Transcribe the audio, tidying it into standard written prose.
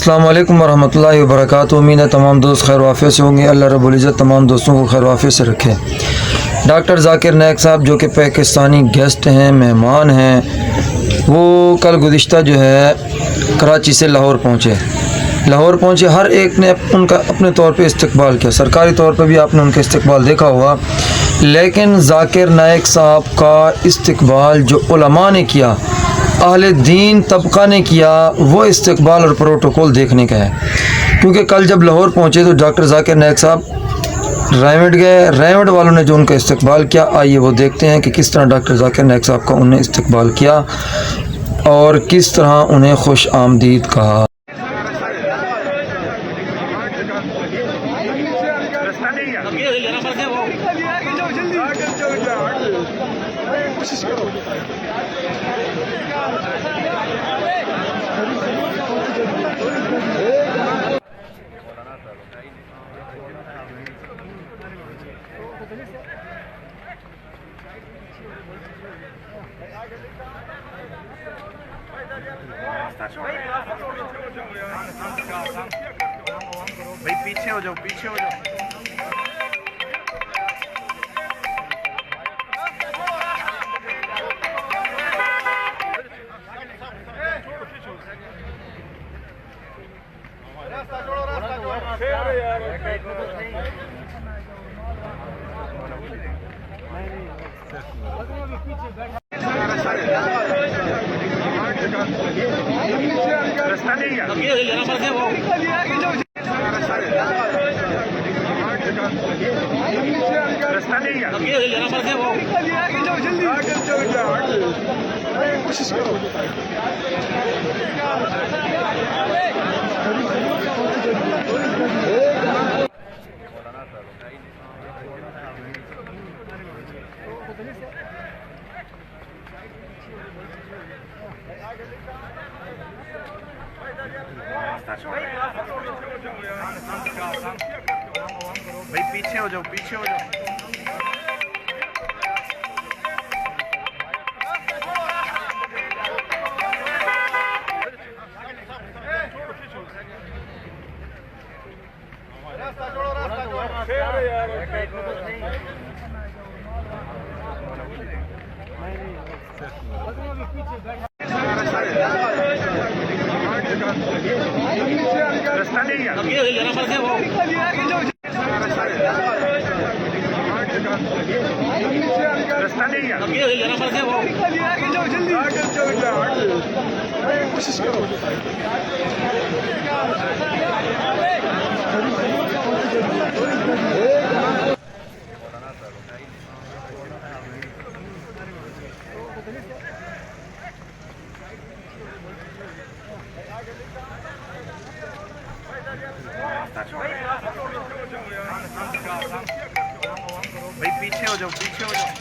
अस्सलाम वालेकुम वरहमतुल्लाहि वबरकातुहू। उम्मीद है तमाम दोस्त खैर वाफ़ियत से होंगे। अल्लाह रब्बुल इज़्ज़त तमाम दोस्तों को खैर वाफ़ियत से रखे। डॉक्टर ज़ाकिर नायक साहब जो कि पाकिस्तानी गेस्ट हैं, मेहमान हैं, वो कल गुज़िश्ता जो है कराची से लाहौर पहुँचे। हर एक ने उनका अपने तौर पे इस्तकबाल किया, सरकारी तौर पे भी आपने उनका इस्तकबाल देखा होगा, लेकिन ज़ाकिर नायक साहब का इस्तकबाल जो उलमा ने किया, अहले दीन तबका ने किया, वो इस्तकबाल और प्रोटोकॉल देखने का है। क्योंकि कल जब लाहौर पहुँचे तो डॉक्टर ज़ाकिर नायक साहब रेवंड गए। रेवंड वालों ने जो उनका इस्तकबाल किया, आइए वो देखते हैं कि किस तरह डॉक्टर ज़ाकिर नायक साहब का उन्हें इस्तकबाल किया और किस तरह उन्हें खुश आमदीद कहा। भाई पीछे हो जाओ, पीछे हो जाओ। रास्ता छोड़ो, रास्ता छोड़ो यार। रास्ता नहीं है, रास्ता नहीं है, कोशिश करो। भाई पीछे हो जाओ, पीछे हो जाओ। रास्ता छोड़ो, रास्ता छोड़ो यार। रास्ता नहीं है, रास्ता नहीं है, कोशिश करो। भाई पीछे हो जाओ, पीछे हो जाओ।